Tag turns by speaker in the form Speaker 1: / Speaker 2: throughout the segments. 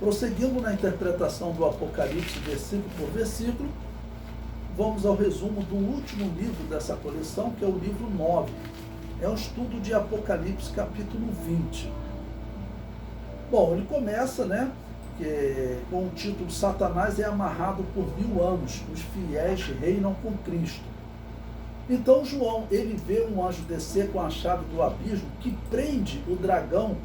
Speaker 1: Prosseguindo na interpretação do Apocalipse, versículo por versículo, vamos ao resumo do último livro dessa coleção, que é o livro 9. É um estudo de Apocalipse, capítulo 20. Bom, ele começa, com o título Satanás é amarrado por 1000 anos, os fiéis reinam com Cristo. Então João, ele vê um anjo descer com a chave do abismo que prende o dragão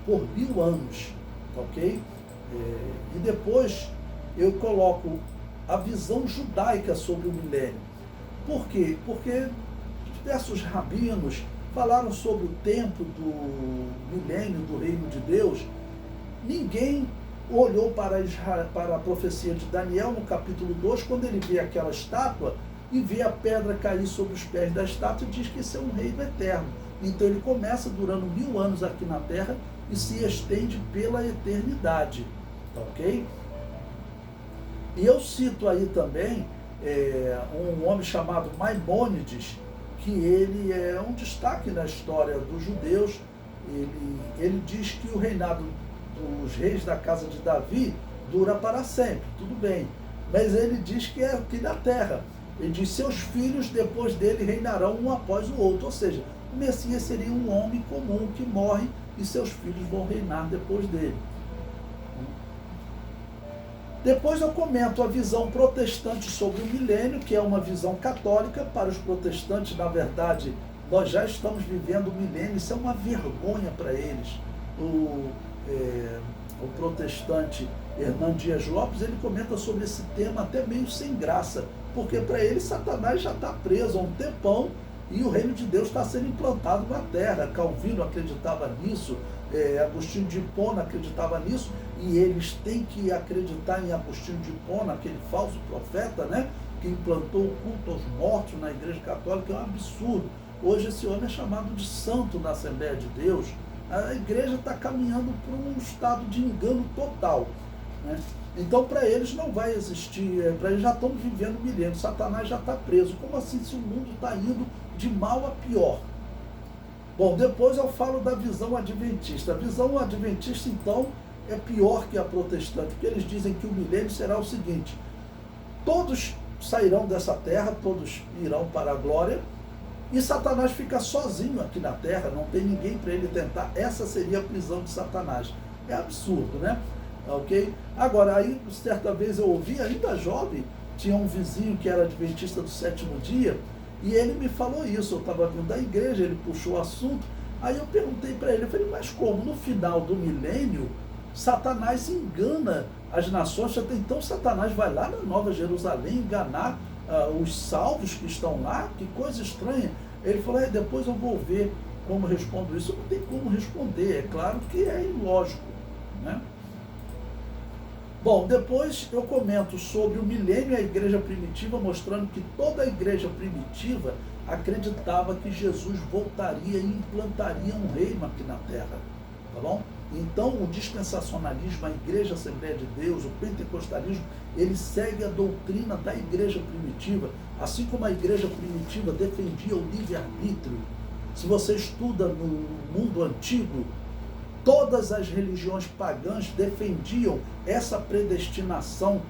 Speaker 1: por 1000 anos, ok? E depois eu coloco a visão judaica sobre o milênio. Por quê? Porque diversos rabinos falaram sobre o tempo do milênio do reino de Deus. Ninguém olhou para a profecia de Daniel no capítulo 2, quando ele vê aquela estátua e vê a pedra cair sobre os pés da estátua e diz que esse é um reino eterno. Então ele começa durando 1000 anos aqui na terra e se estende pela eternidade, ok? E eu cito aí também um homem chamado Maimônides, que ele é um destaque na história dos judeus. Ele diz que o reinado dos reis da casa de Davi dura para sempre, tudo bem, mas ele diz que é aqui na terra. Ele diz: seus filhos depois dele reinarão um após o outro, ou seja, o Messias seria um homem comum que morre e seus filhos vão reinar depois dele. Depois eu comento a visão protestante sobre o milênio, que é uma visão católica. Para os protestantes, na verdade, nós já estamos vivendo o milênio, isso é uma vergonha para eles. O protestante Hernan Dias Lopes, ele comenta sobre esse tema até meio sem graça, porque para ele Satanás já está preso há um tempão e o reino de Deus está sendo implantado na terra. Calvino acreditava nisso, Agostinho de Hipona acreditava nisso, e eles têm que acreditar em Agostinho de Hipona, aquele falso profeta, que implantou o culto aos mortos na Igreja Católica. É um absurdo. Hoje esse homem é chamado de santo na Assembleia de Deus. A igreja está caminhando para um estado de engano total, Então, para eles não vai existir, para eles já estão vivendo milênio, Satanás já está preso. Como assim, se o mundo está indo de mal a pior? Bom, depois eu falo da visão adventista. A visão adventista, então, é pior que a protestante, porque eles dizem que o milênio será o seguinte: todos sairão dessa terra, todos irão para a glória, e Satanás fica sozinho aqui na terra, não tem ninguém para ele tentar. Essa seria a prisão de Satanás. É absurdo, ok? Agora, aí, certa vez eu ouvi, ainda jovem, tinha um vizinho que era adventista do sétimo dia, e ele me falou isso. Eu estava vindo da igreja, ele puxou o assunto, aí eu perguntei para ele, eu falei: mas como? No final do milênio, Satanás engana as nações, então Satanás vai lá na Nova Jerusalém enganar os salvos que estão lá? Que coisa estranha. Ele falou: depois eu vou ver como respondo isso. Não tem como responder, é claro que é ilógico, Bom, depois eu comento sobre o milênio e a igreja primitiva, mostrando que toda a igreja primitiva acreditava que Jesus voltaria e implantaria um reino aqui na terra, tá bom? Então, o dispensacionalismo, a Igreja Assembleia de Deus, o pentecostalismo, ele segue a doutrina da igreja primitiva, assim como a igreja primitiva defendia o livre-arbítrio. Se você estuda no mundo antigo, todas as religiões pagãs defendiam essa predestinação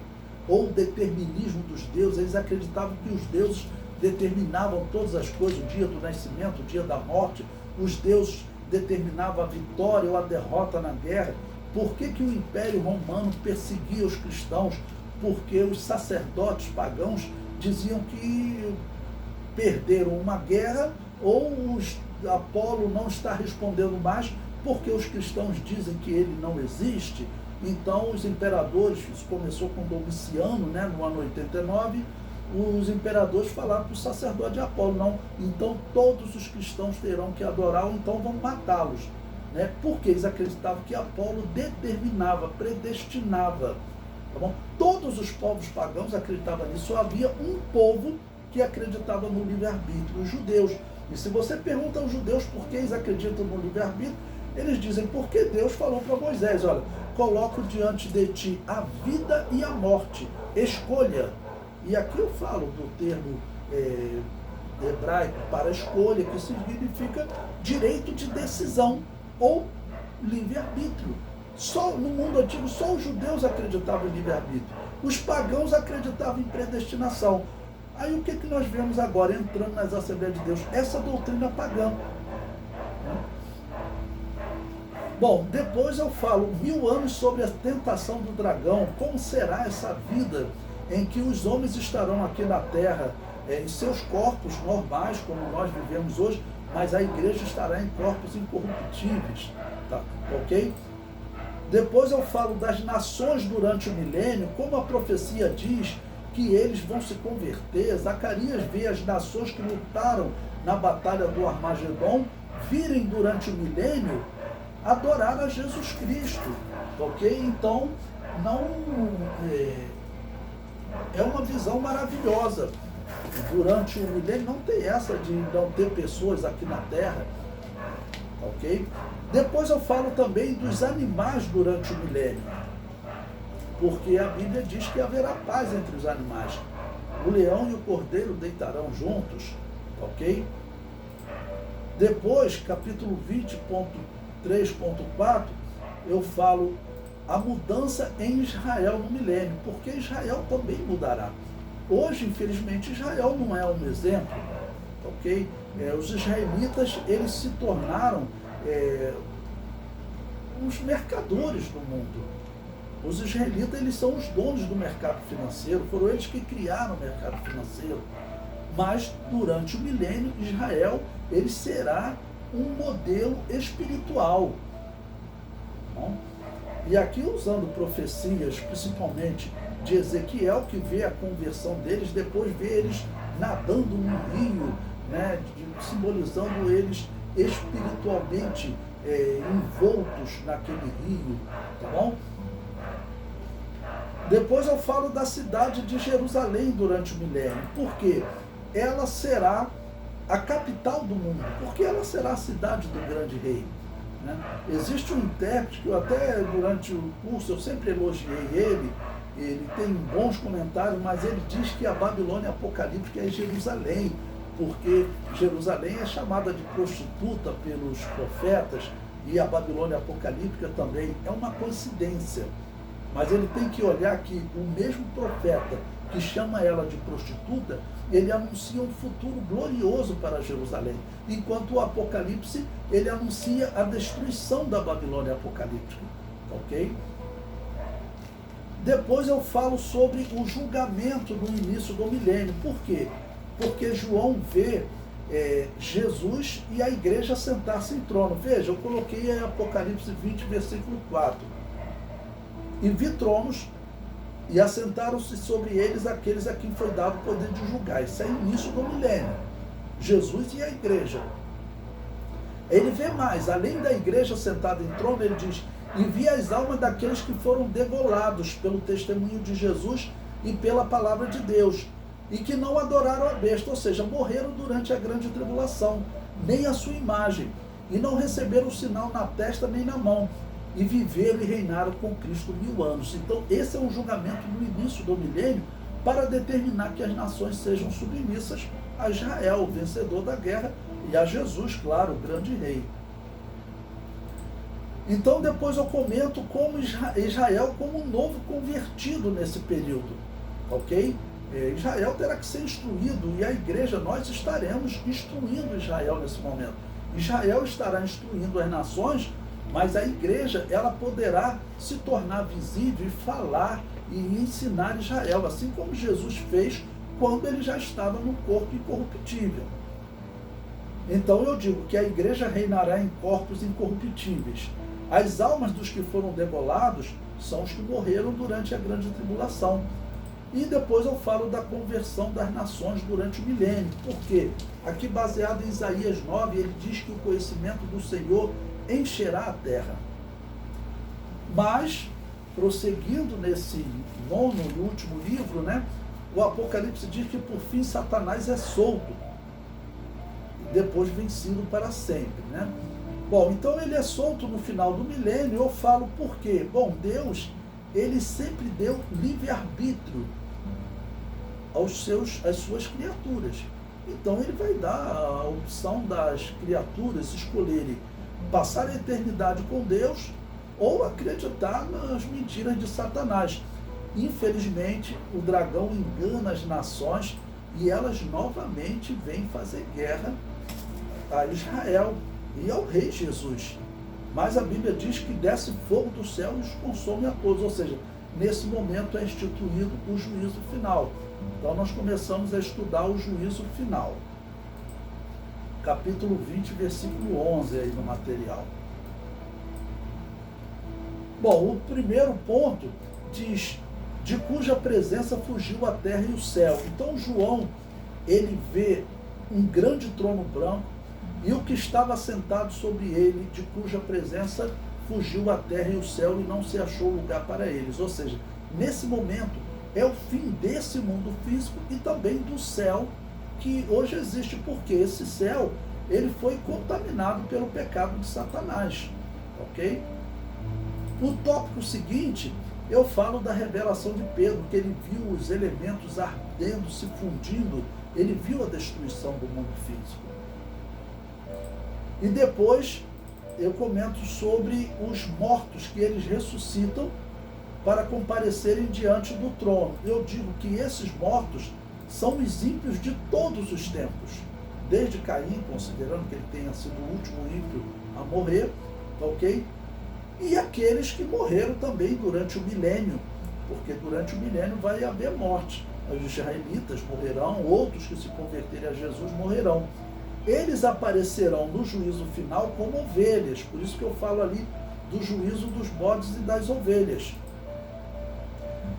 Speaker 1: ou determinismo dos deuses. Eles acreditavam que os deuses determinavam todas as coisas, o dia do nascimento, o dia da morte. Os deuses determinavam a vitória ou a derrota na guerra. Por que o Império Romano perseguia os cristãos? Porque os sacerdotes pagãos diziam que perderam uma guerra, ou Apolo não está respondendo mais porque os cristãos dizem que ele não existe. Então os imperadores, isso começou com Domiciano, no ano 89, os imperadores falaram para o sacerdote de Apolo: não, então todos os cristãos terão que adorar, ou então vão matá-los, porque eles acreditavam que Apolo determinava, predestinava, tá bom? Todos os povos pagãos acreditavam nisso. Só havia um povo que acreditava no livre-arbítrio, os judeus. E se você pergunta aos judeus por que eles acreditam no livre-arbítrio, eles dizem: porque Deus falou para Moisés: olha, coloco diante de ti a vida e a morte, escolha. E aqui eu falo do termo hebraico para escolha, que significa direito de decisão ou livre-arbítrio. Só no mundo antigo, só os judeus acreditavam em livre-arbítrio. Os pagãos acreditavam em predestinação. Aí o que nós vemos agora, entrando nas Assembleias de Deus? Essa doutrina pagã. Bom, depois eu falo 1000 anos sobre a tentação do dragão. Como será essa vida em que os homens estarão aqui na terra, em seus corpos normais, como nós vivemos hoje, mas a igreja estará em corpos incorruptíveis, tá? Ok? Depois eu falo das nações durante o milênio, como a profecia diz que eles vão se converter. Zacarias vê as nações que lutaram na batalha do Armagedon virem durante o milênio adorar a Jesus Cristo, ok? Então, não é uma visão maravilhosa. Durante o milênio não tem essa de não ter pessoas aqui na Terra, ok? Depois eu falo também dos animais durante o milênio, porque a Bíblia diz que haverá paz entre os animais. O leão e o cordeiro deitarão juntos, ok? Depois, capítulo 20.3.4, eu falo a mudança em Israel no milênio, porque Israel também mudará. Hoje, infelizmente, Israel não é um exemplo, ok? Os israelitas, eles se tornaram os mercadores do mundo. Os israelitas, eles são os donos do mercado financeiro, foram eles que criaram o mercado financeiro. Mas, durante o milênio, Israel, ele será um modelo espiritual. Bom, e aqui, usando profecias, principalmente de Ezequiel, que vê a conversão deles, depois vê eles nadando no rio, né, simbolizando eles espiritualmente envoltos naquele rio, tá bom? Depois eu falo da cidade de Jerusalém durante o milênio. Por quê? Ela será a capital do mundo, porque ela será a cidade do grande rei, né? Existe um intérprete que eu até durante o curso eu sempre elogiei ele tem bons comentários, mas ele diz que a Babilônia apocalíptica é Jerusalém, porque Jerusalém é chamada de prostituta pelos profetas e a Babilônia apocalíptica também. É uma coincidência, mas ele tem que olhar que o mesmo profeta que chama ela de prostituta, ele anuncia um futuro glorioso para Jerusalém, enquanto o Apocalipse, ele anuncia a destruição da Babilônia apocalíptica, ok? Depois eu falo sobre o julgamento no início do milênio. Por quê? Porque João vê Jesus e a igreja sentar-se em trono. Veja, eu coloquei em Apocalipse 20, versículo 4. E vi tronos, e assentaram-se sobre eles aqueles a quem foi dado o poder de julgar. Isso é o início do milênio. Jesus e a igreja. Ele vê mais, além da igreja sentada em trono, ele diz: e vi as almas daqueles que foram degolados pelo testemunho de Jesus e pela palavra de Deus, e que não adoraram a besta, ou seja, morreram durante a grande tribulação, nem a sua imagem, e não receberam o sinal na testa nem na mão, e viveram e reinaram com Cristo 1000 anos. Então esse é um julgamento no início do milênio, para determinar que as nações sejam submissas a Israel, o vencedor da guerra, e a Jesus, claro, o grande rei. Então depois eu comento como Israel como um novo convertido nesse período, ok? Israel terá que ser instruído, e a igreja, nós estaremos instruindo Israel nesse momento. Israel estará instruindo as nações, mas a igreja, ela poderá se tornar visível e falar e ensinar Israel, assim como Jesus fez quando ele já estava no corpo incorruptível. Então eu digo que a igreja reinará em corpos incorruptíveis. As almas dos que foram degolados são os que morreram durante a grande tribulação. E depois eu falo da conversão das nações durante o milênio. Por quê? Aqui, baseado em Isaías 9, ele diz que o conhecimento do Senhor encherá a terra. Mas, prosseguindo nesse nono e último livro, né, o Apocalipse diz que por fim Satanás é solto, depois vencido para sempre, né? Bom, então ele é solto no final do milênio. Eu falo por quê? Bom, Deus, ele sempre deu livre-arbítrio às suas criaturas. Então ele vai dar a opção das criaturas escolherem passar a eternidade com Deus ou acreditar nas mentiras de Satanás. Infelizmente, o dragão engana as nações e elas novamente vêm fazer guerra a Israel e ao rei Jesus. Mas a Bíblia diz que desce fogo do céu e os consome a todos, ou seja, nesse momento é instituído o juízo final. Então nós começamos a estudar o juízo final. Capítulo 20, versículo 11 aí no material. Bom, o primeiro ponto diz: de cuja presença fugiu a terra e o céu. Então João, ele vê um grande trono branco e o que estava sentado sobre ele, de cuja presença fugiu a terra e o céu e não se achou lugar para eles. Ou seja, nesse momento é o fim desse mundo físico e também do céu que hoje existe, porque esse céu, ele foi contaminado pelo pecado de Satanás, ok? O tópico seguinte, eu falo da revelação de Pedro, que ele viu os elementos ardendo, se fundindo, ele viu a destruição do mundo físico. E depois eu comento sobre os mortos que eles ressuscitam para comparecerem diante do trono. Eu digo que esses mortos são os ímpios de todos os tempos, desde Caim, considerando que ele tenha sido o último ímpio a morrer, ok? E aqueles que morreram também durante o milênio, porque durante o milênio vai haver morte. Os israelitas morrerão, outros que se converterem a Jesus morrerão. Eles aparecerão no juízo final como ovelhas, por isso que eu falo ali do juízo dos bodes e das ovelhas.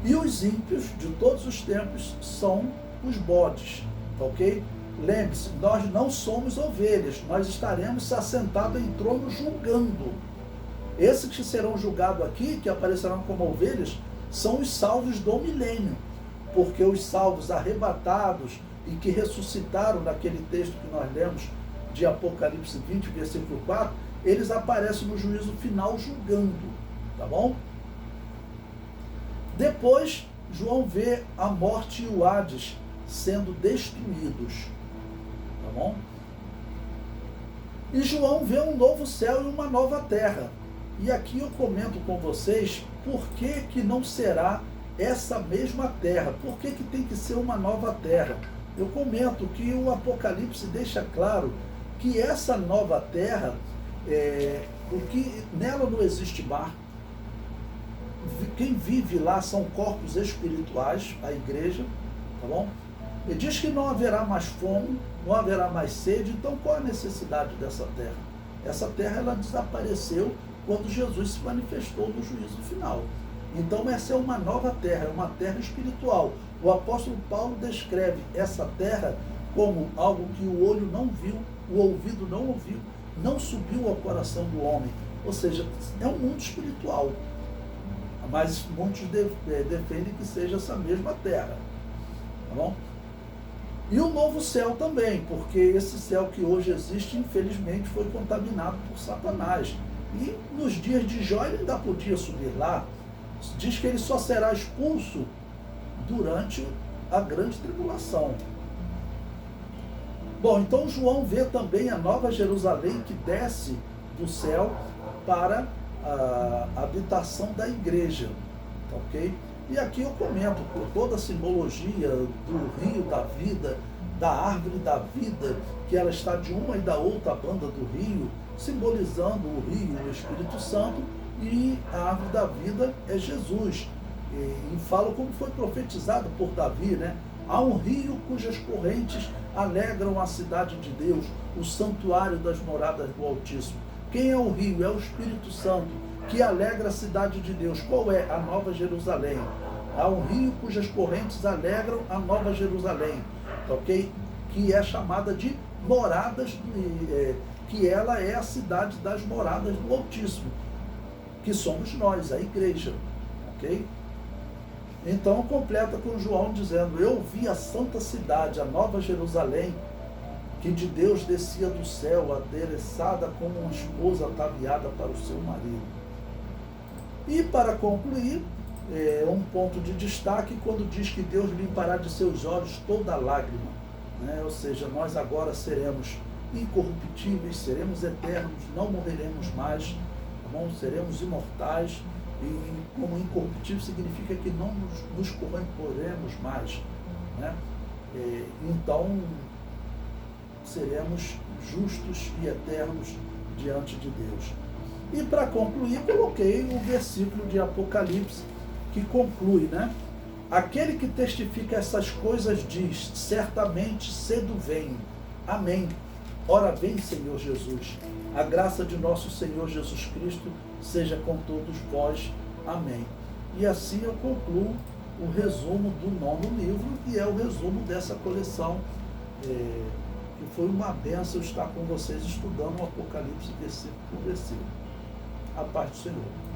Speaker 1: E os ímpios de todos os tempos são os bodes, ok? Lembre-se, nós não somos ovelhas, nós estaremos assentados em trono julgando. Esses que serão julgados aqui, que aparecerão como ovelhas, são os salvos do milênio, porque os salvos arrebatados e que ressuscitaram naquele texto que nós lemos de Apocalipse 20, versículo 4, eles aparecem no juízo final julgando, tá bom? Depois, João vê a morte e o Hades sendo destruídos, tá bom? E João vê um novo céu e uma nova terra. E aqui eu comento com vocês por que não será essa mesma terra, por que tem que ser uma nova terra. Eu comento que o Apocalipse deixa claro que essa nova terra, porque nela não existe mar, quem vive lá são corpos espirituais, a igreja, tá bom? Ele diz que não haverá mais fome, não haverá mais sede, então qual a necessidade dessa terra? Essa terra ela desapareceu quando Jesus se manifestou no juízo final. Então essa é uma nova terra, é uma terra espiritual. O apóstolo Paulo descreve essa terra como algo que o olho não viu, o ouvido não ouviu, não subiu ao coração do homem. Ou seja, é um mundo espiritual. Mas muitos defendem que seja essa mesma terra. Tá bom? E o novo céu também, porque esse céu que hoje existe, infelizmente, foi contaminado por Satanás. E nos dias de Jó ele ainda podia subir lá. Diz que ele só será expulso durante a grande tribulação. Bom, então João vê também a nova Jerusalém que desce do céu para a habitação da igreja, ok? E aqui eu comento por toda a simbologia do rio da vida, da árvore da vida, que ela está de uma e da outra banda do rio, simbolizando o rio, o Espírito Santo, e a árvore da vida é Jesus. E falo como foi profetizado por Davi, né? Há um rio cujas correntes alegram a cidade de Deus, o santuário das moradas do Altíssimo. Quem é o rio? É o Espírito Santo, que alegra a cidade de Deus. Qual é? A Nova Jerusalém. Há um rio cujas correntes alegram a Nova Jerusalém, ok? Que é chamada de moradas, que ela é a cidade das moradas do Altíssimo, que somos nós, a igreja, ok? Então completa com João dizendo: eu vi a santa cidade, a Nova Jerusalém, que de Deus descia do céu, adereçada como uma esposa ataviada para o seu marido. E para concluir, um ponto de destaque quando diz que Deus limpará de seus olhos toda lágrima, né? Ou seja, nós agora seremos incorruptíveis, seremos eternos, não morreremos mais, bom? Seremos imortais e como incorruptível significa que não nos corromperemos mais, né? Então, seremos justos e eternos diante de Deus. E para concluir, coloquei o versículo de Apocalipse que conclui, né? Aquele que testifica essas coisas diz, certamente cedo venho. Amém. Ora vem, Senhor Jesus. A graça de nosso Senhor Jesus Cristo seja com todos vós. Amém. E assim eu concluo o resumo do 9º livro, e é o resumo dessa coleção, que foi uma bênção estar com vocês estudando o Apocalipse versículo por versículo. A paz do Senhor.